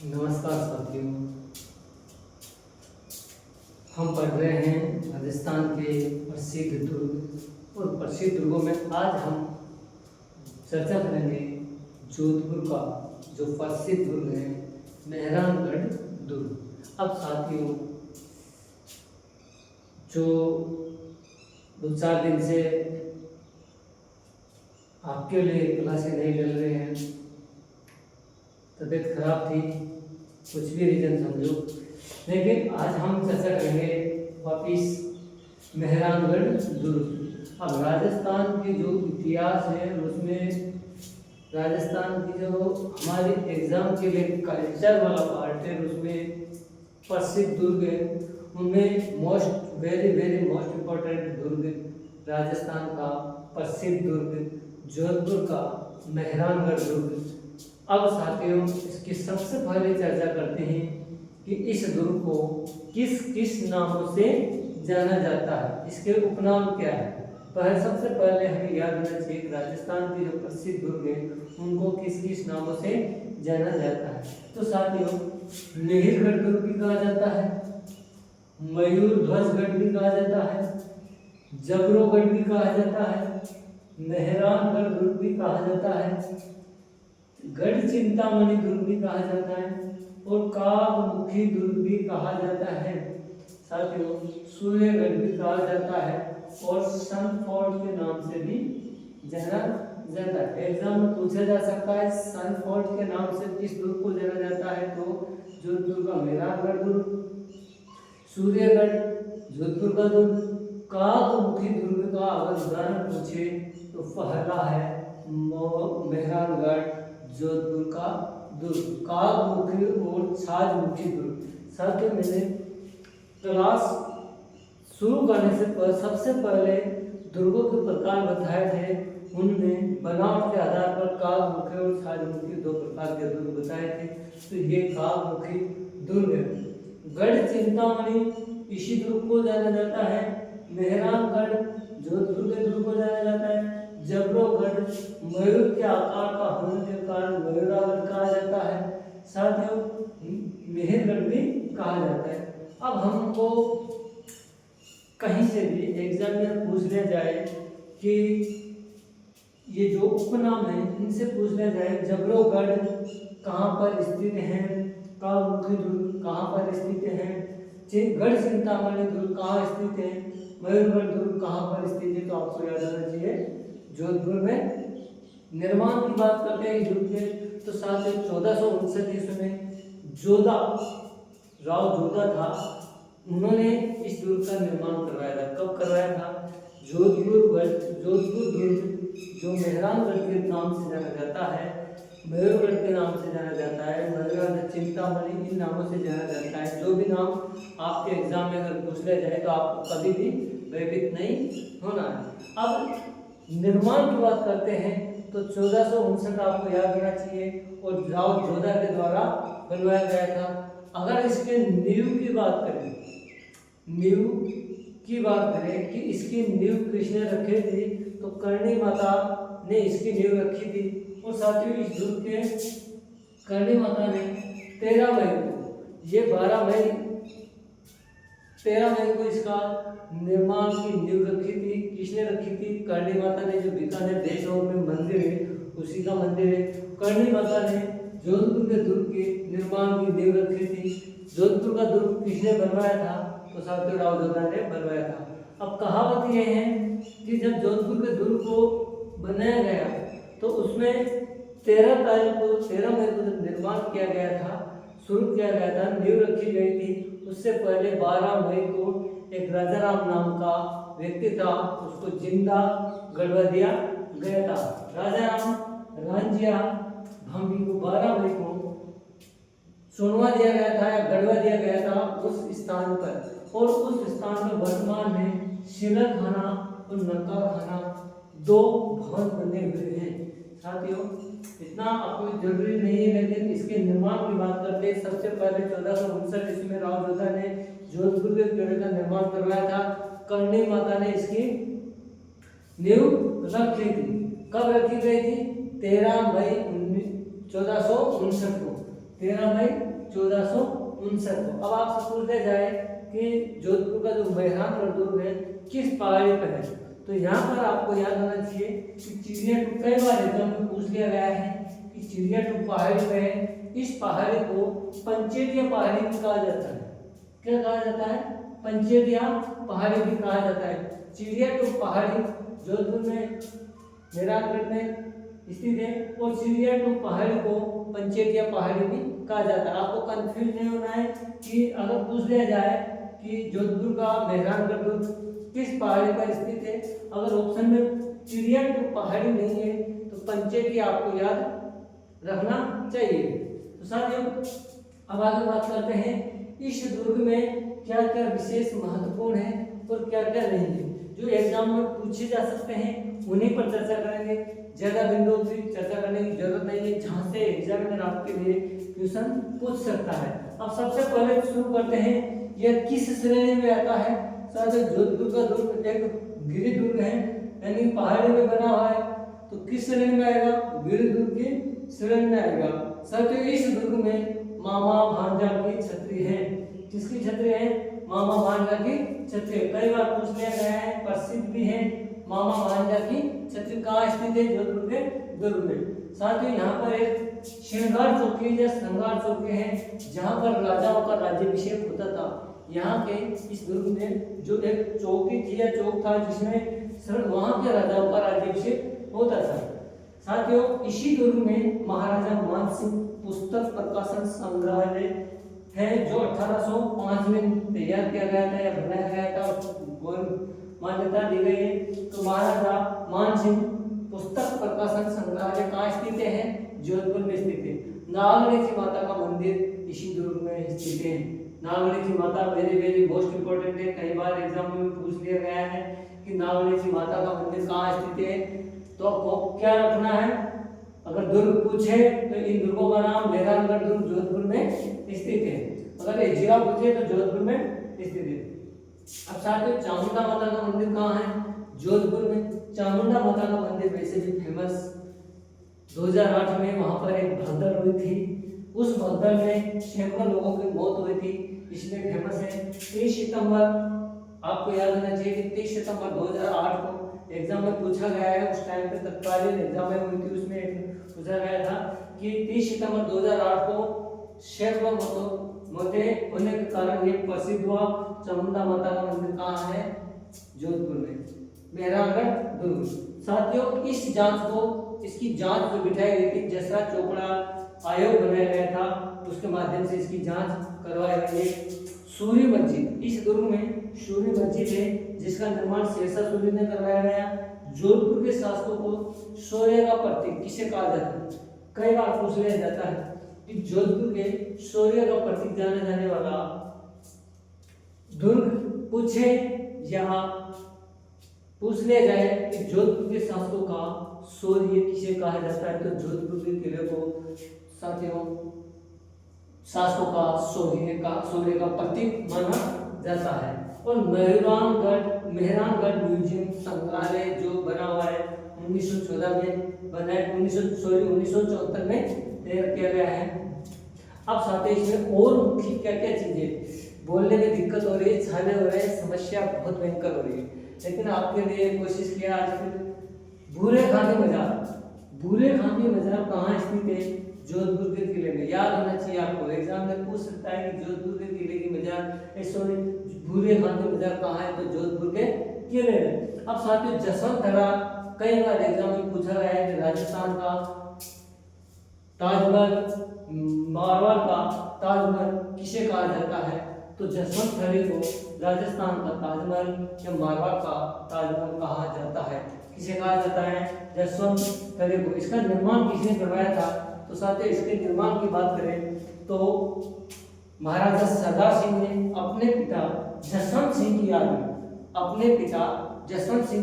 नमस्कार साथियों। हम पढ़ रहे हैं राजस्थान के प्रसिद्ध दुर्ग और प्रसिद्ध दुर्गों में आज हम चर्चा करेंगे जोधपुर का जो प्रसिद्ध दुर्ग है मेहरानगढ़ दुर्ग। अब साथियों जो 2-4 दिन से आपके लिए क्लासें नहीं चल रहे हैं, तबीयत खराब थी, कुछ भी रीजन समझो, लेकिन आज हम चर्चा करेंगे वापिस मेहरानगढ़ दुर्ग। अब राजस्थान की जो इतिहास है उसमें राजस्थान की जो हमारे एग्जाम के लिए कल्चर वाला पार्ट है उसमें प्रसिद्ध दुर्ग है, उनमें वेरी मोस्ट इम्पोर्टेंट दुर्ग राजस्थान का प्रसिद्ध दुर्ग जोधपुर का मेहरानगढ़ दुर्ग। अब साथियों इसकी सबसे पहले चर्चा करते हैं कि इस दुर्ग को किस किस नामों से जाना जाता है, इसके उपनाम क्या है। सबसे पहले हमें याद रखना चाहिए कि राजस्थान के जो प्रसिद्ध दुर्ग है उनको किस किस नामों से जाना जाता है। तो साथियों मिहिरगढ़ दुर्ग भी कहा जाता है, मयूरध्वजगढ़ भी कहा जाता है, जबरोगढ़ भी कहा जाता है, मेहरानगढ़ दुर्ग भी कहा जाता है, गढ़ चिंतामणि दुर्ग भी कहा जाता है और कागमुखी दुर्ग भी कहा जाता है। साथियों सूर्यगढ़ भी कहा जाता है और सनफोर्ट के नाम से भी जाना जाता है। एग्जाम में पूछा जा सकता है सनफोर्ट के नाम से किस दुर्ग को जाना जाता है, तो जोधपुर का मेहरानगढ़ दुर्ग, सूर्यगढ़ जोधपुर का दुर्ग, कागमुखी दुर्ग का अगर उदाहरण पूछे तो पहला है मेहरानगढ़ जोधपुर का दुर्ग, कागमुखी और छाजमुखी दुर्ग। साथियों मैंने क्लास शुरू करने से सबसे पहले दुर्गों के प्रकार बताए थे, उनमें बनावट के आधार पर कागमुखी और छाजमुखी 2 प्रकार के दुर्ग बताए थे। तो ये कागमुखी दुर्ग है। गढ़ चिंतामणि इसी दुर्ग को जाना जाता है, मेहरानगढ़ जोधपुर के दुर्ग को जाना जाता है, जबरोगढ़ मयूर के आकार का होने के कारण मयूरागढ़ कहा जाता है, साथियों मेहरगढ़ भी कहा जाता है। अब हमको कहीं से भी एग्जाम में पूछ लिया जाए कि ये जो उपनाम है इनसे पूछ लिया जाए जबरोगढ़ कहाँ पर स्थित है, कागमुखी दुर्ग कहाँ पर स्थित है, गढ़ चिंतामणि दुर्ग कहाँ स्थित है, मयूरगढ़ दुर्ग कहाँ पर स्थित है, तो आपको याद आना चाहिए जोधपुर में। निर्माण की बात करते हैं दुर्ग के, तो साल 1459 ईस्वी में राव जोधा था, उन्होंने इस दुर्ग का निर्माण करवाया था। कब करवाया था? जोधपुर दुर्ग जो मेहरानगढ़ के नाम से जाना जाता है, मयूरगढ़ के नाम से जाना जाता है, मयूरगढ़ चिंतामणि इन नामों से जाना जाता है। जो भी नाम आपके एग्जाम में अगर पूछ लिया जाए तो आपको कभी भी भयभीत नहीं होना है। अब निर्माण की बात करते हैं तो 1459 आपको याद रहना चाहिए और राव जोधा के द्वारा बनवाया गया था। अगर इसके नींव की बात करें कि इसकी नींव किसने रखी थी, तो करणी माता ने इसकी नींव रखी थी। और साथियों इस दुर्ग के करणी माता ने 13 मई को, ये 13 मई को इसका निर्माण की नींव रखी थी। किसने रखी थी? करणी माता ने। जो बीकानेर देशों में मंदिर है उसी का मंदिर है। करणी माता ने जोधपुर के दुर्ग के निर्माण की नींव रखी थी। जोधपुर का दुर्ग किसने बनवाया था? तो साथियों राव जोधा ने बनवाया था। अब कहावत यह है कि जब जोधपुर के दुर्ग को बनाया गया तो उसमें 13 मई को जब निर्माण किया गया था, शुरू किया गया था, नींव रखी गई थी, उससे पहले 12 मई को एक राजाराम नाम का व्यक्ति था, उसको जिंदा गड़वा दिया गया था। राजाराम रांझिया भांभी को 12 मई को सुनवा दिया गया था या गड़वा दिया गया था उस स्थान पर, और उस स्थान में वर्तमान में शिलर खाना और नक्का खाना 2 भवन बने हुए हैं। साथियों इतना आपको जरूरी नहीं है, लेकिन इसके निर्माण की बात करते हैं। सबसे पहले 1459 ईस्वी में राव जोधा ने जोधपुर के किले का निर्माण करवाया था। करणी माता ने इसकी नींव रखी थी। कब रखी गई थी? 13 मई 1459 को, 13 मई 1459 को। अब आपसे पूछ लिया जाए कि जोधपुर का जो मेहरानगढ़ दुर्ग है किस पहाड़ी पर है, तो यहाँ पर आपको याद होना चाहिए कि चिड़ियाटूप, कई बार एग्जाम में पूछ लिया गया है कि चिड़ियाटूप पहाड़ी पे है। इस पहाड़ी को पंचेटिया पहाड़ी भी कहा जाता है। क्या कहा जाता है? पंचेटिया पहाड़ी भी कहा जाता है। चिड़ियाटूप पहाड़ी जोधपुर में मेहरानगढ़ में स्थित है और चिड़ियाटूप पहाड़ी को पंचेटिया पहाड़ी भी कहा जाता है। आपको कंफ्यूज नहीं होना है कि अगर पूछ लिया जाए कि जोधपुर का मेहरानगढ़ दुर्ग किस पहाड़ी पर स्थित है, अगर ऑप्शन में चिड़ियाटूप पहाड़ी नहीं है तो पंचेटिया आपको याद रखना चाहिए। तो साथियों अब आगे बात करते हैं इस दुर्ग में क्या क्या विशेष महत्वपूर्ण है और क्या क्या नहीं है, जो एग्जाम में पूछे जा सकते हैं उन्हीं पर चर्चा करेंगे। ज्यादा बिंदुओं की चर्चा करने की जरूरत नहीं है जहां से एग्जामिनर आपके लिए क्वेश्चन पूछ सकता है। अब सबसे पहले शुरू करते हैं, यह किस श्रेणी में आता है? जोधपुर का दुर्ग एक गिरि दुर्ग है, यानी पहाड़ी में बना हुआ है, तो किस श्रेणी में आएगा? गिरि दुर्ग की श्रेणी में आएगा। साथियों इस दुर्ग में मामा भांजा की छतरी है। किसकी छतरी है? मामा भांजा की छतरी। कई बार पूछ लिया गया है, प्रसिद्ध भी है। मामा भांजा की छतरी कहाँ स्थित है? जोधपुर के दुर्ग में। साथियों यहाँ पर एक श्रृंगार चौकी या श्रृंगार चौकी है जहाँ पर राजाओं का राज्याभिषेक होता था। यहाँ के इस दुर्ग में जो एक चौकी थी या चौक था जिसमें वहाँ के राजाओं का राज्याभिषेक होता था। साथियों इसी दुर्ग में महाराजा मानसिंह पुस्तक प्रकाशन संग्रहालय है जो 1805 में तैयार किया गया था या बनाया गया था, मान्यता दी गई है। तो महाराजा मानसिंह पुस्तक प्रकाशन संग्रहालय कहाँ स्थित है? जोधपुर में स्थित है। नागणेशी माता का मंदिर इसी दुर्ग में स्थित है। नागणेशी माता वेरी वेरी मोस्ट इंपोर्टेंट है, कई बार एग्जाम में पूछ लिया गया है कि नागणेशी माता का मंदिर कहाँ स्थित है, तो आपको क्या रखना है? अगर दुर्ग पूछे तो इन दुर्गों का नाम मेहरानगढ़ दुर्ग जोधपुर में स्थित है। अगर ये जिला पूछे तो जोधपुर में स्थित है। अब साथियों चामुंडा माता का मंदिर कहाँ है? जोधपुर में। चामुंडा माता का मंदिर वैसे भी फेमस, 2008 में वहां पर एक भगदड़ हुई थी, उस भगदड़ में सैकड़ों लोगों की मौत हुई थी, इसलिए फेमस है। 23 सितंबर आपको याद होना चाहिए कि 23 सितंबर 2008 को एग्जाम में पूछा गया है। उस टाइम पे तत्कालीन एग्जाम में हुई थी, उसमें पूछा गया था कि 23 सितंबर 2008 को सैकड़ों मौतें होने के कारण ये प्रसिद्ध हुआ। चामुंडा माता का मंदिर कहाँ है? जोधपुर में, मेहरानगढ़ दुर्ग। साथियों इस जांच को, इसकी जांच जो बिठाई गई थी, जसराज चोपड़ा आयोग बनाया गया था, उसके माध्यम से इसकी जांच करवाई गई है। सूर्य मस्जिद, इस दुर्ग में सूर्य मस्जिद है जिसका निर्माण शेरशाह सूरी ने करवाया गया। जोधपुर के शासकों को शौर्य का प्रतीक किसे कहा जाता है? कई बार पूछ लिया जाता है कि जोधपुर के शौर्य का प्रतीक जाना जाने वाला दुर्ग पूछे या पूछ लिया जाए कि जोधपुर के शासकों का शौर्य किसे कहा जाता है, तो जोधपुर के किले को साथियों शासकों का शौर्य का प्रतीक माना जाता है। और मेहरानगढ़ म्यूजियम संग्रहालय जो बना हुआ है 1914 में बना है, 1974 में तैयार किया गया है। अब साथियों इसमें और मुख्य क्या क्या चीजें, बोलने में दिक्कत हो रही है, छाने हो रहे हैं, समस्या बहुत भयंकर हो रही है, लेकिन आपके लिए कोशिश किया आज फिर। भूरे खांची बाजार कहाँ स्थित है? जोधपुर के किले में। याद होना चाहिए आपको, एग्जाम में पूछ सकता है कि जोधपुर के किले की बाजार, सॉरी भूरे खांची बाजार कहाँ है, तो जोधपुर के किले में। अब साथियों जसवंतरा, कई बार एग्जाम में पूछा गया है कि राजस्थान का ताजमहल, मारवाड़ का ताजमहल किसे कहा जाता है, तो जसवंतरी को राजस्थान का ताजमहल या मारवाड़ का ताजमहल कहा जाता है। किसे कहा जाता है? जसवंतरी को। इसका निर्माण किसने करवाया था, तो साथियों इसके निर्माण की बात करें तो महाराजा सरदार सिंह ने अपने पिता जसवंत सिंह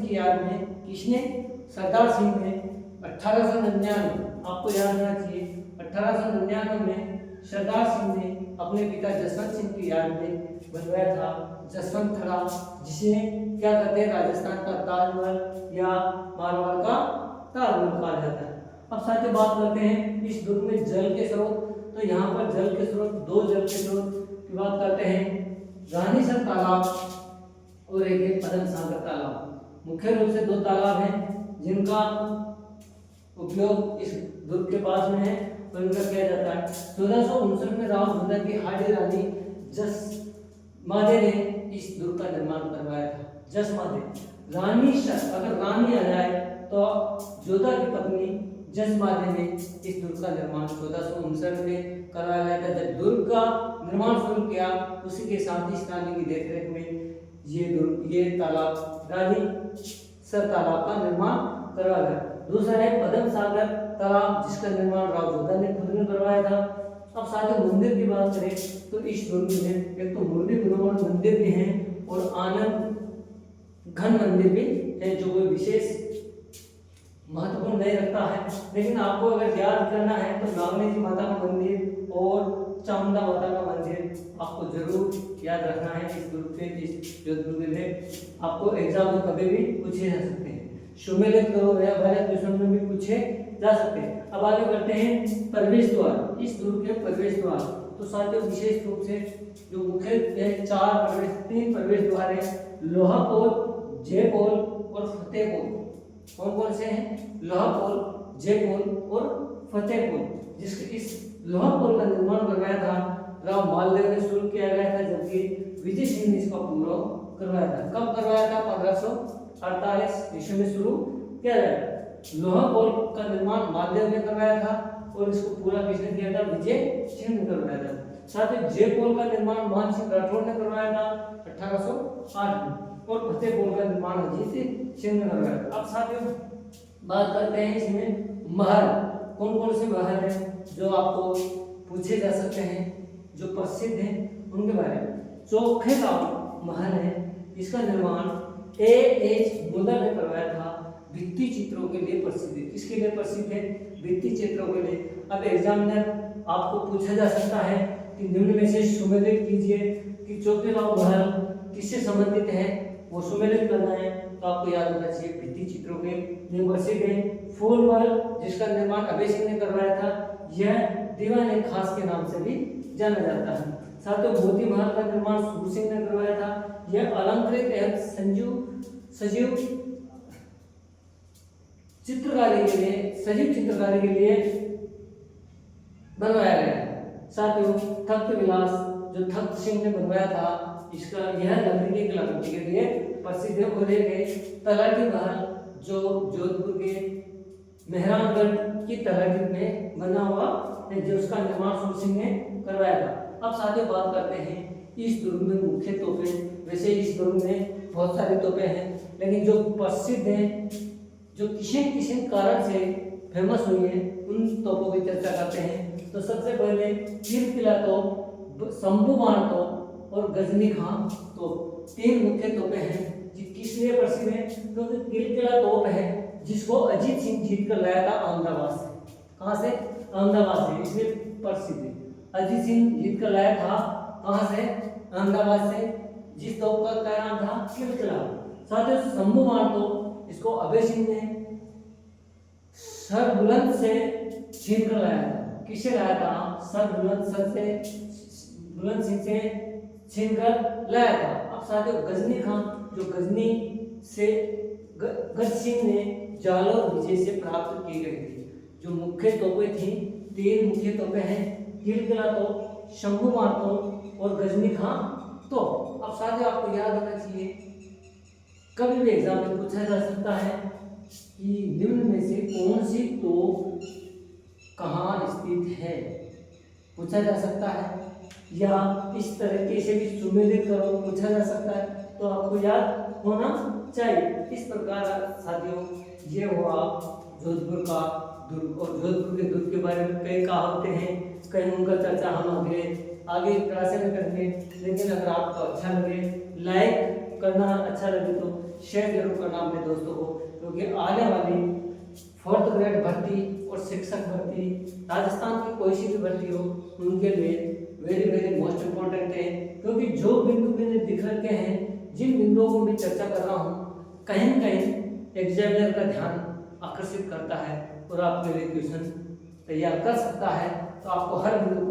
की याद में, किसने? सरदार सिंह ने 1899, आपको याद रहना चाहिए 1899 में सरदार सिंह ने अपने पिता जसवंत सिंह की याद में बनवाया था जसवंतरा, जिसे क्या कहते हैं? राजस्थान का ताजमहल या मारवाड़ का ताजमहल कहा जाता है। अब साथियों बात करते हैं इस दुर्ग में जल के स्रोत। तो यहाँ पर जल के स्रोत, दो जल के स्रोत की बात करते हैं, रानीसर तालाब और एक है पदम सागर तालाब। मुख्य रूप से दो तालाब हैं जिनका उपयोग इस दुर्ग के पास में है और इनका किया जाता है। 1459 में राव जोधा की हाड़ी रानी जसमादे ने इस दुर्ग का निर्माण करवाया था। जसमादे, रानी शर, अगर रानी आ जाए तो जोधा की पत्नी जसमादे ने इस दुर्ग का निर्माण 1459 में करवाया था। जब दुर्ग का निर्माण शुरू किया उसी के साथ इस रानी की देखरेख में ये तालाब रानी सर तालाब का निर्माण करवाया गया। दूसरा है पदम सागर तालाब जिसका निर्माण राव जोधा ने खुद ने करवाया था। अब साथ ही मंदिर की बात करें तो इस दुर्ग में एक तो मुरली मनोहर मंदिर भी है और आनंद घन मंदिर भी है जो कोई विशेष महत्वपूर्ण नहीं रखता है। लेकिन आपको अगर याद करना है तो नागनी जी माता का मंदिर और चामुंडा माता का मंदिर आपको जरूर याद रखना है। इस दुर्ग से, इस जोधपुर में आपको एग्जाम में कभी भी पूछे जा सकते हैं। सुमेलित करो या भारत क्वेश्चन में भी पूछे जा सकते हैं। अब आगे बढ़ते हैं प्रवेश द्वार। इस दुर्ग के प्रवेश द्वार तो साथियों विशेष रूप से जो मुख्य तीन प्रवेश द्वार है, लोहापोल, जयपोल और फतेहपोल। कौन कौन से हैं? लोहापोल, जयपोल और फतेहपोल। जिसके इस लोहापोल का निर्माण करवाया था राव मालदेव ने शुरू किया गया था, जबकि विजय सिंह ने इसका पूरा करवाया था। कब करवाया था? 1548 ईस्वी में शुरू किया गया। लोहापोल का निर्माण मालदेव ने करवाया था और इसको पूरा किसने किया था? विजय सिंह ने करवाया था। साथ ही जयपोल का निर्माण मान सिंह राठौर ने करवाया था 1808 में और फतेहपोल का निर्माण अजीत सिंह ने करवाया था। अब साथियों बात करते हैं इसमें महल। कौन कौन से महल हैं जो आपको पूछे जा सकते हैं, जो प्रसिद्ध हैं उनके बारे में। चोखेगांव महल है, इसका निर्माण A.H. मुदर ने करवाया था। भित्ति चित्रों के लिए प्रसिद्ध है। किसके लिए प्रसिद्ध है? भित्ति चित्रों के लिए। अब एग्जामिनर आपको पूछा जा सकता है कि निम्न में से सुमेलित कीजिए कि चोखेगांव महल किससे संबंधित है, वो सुमेलित करना है। तो आपको याद होना चाहिए भित्ति चित्रों के लिए प्रसिद्ध है। फूल महल जिसका निर्माण अभय सिंह ने करवाया था, यह दीवान खास के नाम से भी जाना जाता है। साथ ही मोती महल का निर्माण सूर सिंह ने करवाया था। यह अलंकृत एवं सजीव चित्रकारी के लिए बनवाया गया है। साथ ही तख्त विलास जो तख्त सिंह ने बनवाया था, इसका यह लकड़ी की कलाकृति के लिए प्रसिद्ध है। और एक तलाटी महल जो जोधपुर के मेहरानगढ़ की तलाटी में बना हुआ है, जो उसका निर्माण सूर सिंह ने करवाया था। अब साथ ही बात करते हैं इस दुर्ग में मुख्य तोपें। वैसे इस दुर्ग में बहुत सारी तोपें हैं, लेकिन जो प्रसिद्ध हैं, जो किसी कारण से फेमस हुई है, उन तोपों की चर्चा करते हैं। तो सबसे पहले किला तोप, शंभू बाण तोप और गजनी खां तोप, तीन मुख्य तोपें हैं। किस लिए प्रसिद्ध है? क्योंकि किला तोप है जिसको अजीत सिंह जीत कर लाया था अहमदाबाद से। कहाँ से? अहमदाबाद से, इसलिए प्रसिद्ध है। अजीत सिंह जीत कर लाया था कहाँ से? अहमदाबाद से। जिस तोप का क्या नाम था? किला। साथ ही शंभू बाण तोप, इसको अभय सिंह ने सर बुलंद से छीन कर लाया था। किससे लाया था? सर बुलंद सिंह से छीन कर लाया था। अब साथ ही गजनी खां जो गजनी से गज सिंह ने जालोर विजय से प्राप्त की गई थी। जो मुख्य तोपें थी, तीन मुख्य तोपें हैं, किला तोप, शंभू बाण तोप और गजनी खां तोप। अब साथ ही आपको याद होना चाहिए, कभी भी एग्जाम में पूछा जा सकता है कि निम्न में से कौन सी तोप कहाँ स्थित है, पूछा जा सकता है। या इस तरीके से भी सुमेलित करो, पूछा जा सकता है। तो आपको याद होना चाहिए। इस प्रकार साथियों ये हुआ जोधपुर का दुर्ग, और जोधपुर के दुर्ग के बारे में कई कहावतें हैं, कहीं उनका चर्चा हम आगे क्लास में करेंगे। लेकिन अगर आपको अच्छा लगे, लाइक करना, अच्छा लगे तो शेयर जरूर करना अपने दोस्तों को, क्योंकि आने वाली 4th ग्रेड भर्ती और शिक्षक भर्ती, राजस्थान की कोई सी भी भर्ती हो, उनके लिए वेरी वेरी मोस्ट इम्पोर्टेंट है। क्योंकि जो बिंदु मैंने दिख रखे हैं, जिन बिंदुओं को मैं चर्चा कर रहा हूँ, कहीं न कहीं एग्जामिनर का ध्यान आकर्षित करता है और आपके लिए क्वेश्चन तैयार कर सकता है। तो आपको हर बिंदु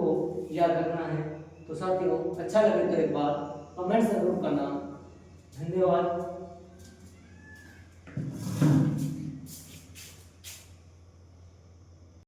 याद रखना है। तो साथियों अच्छा लगे तो एक बार कमेंट जरूर करना। धन्यवाद।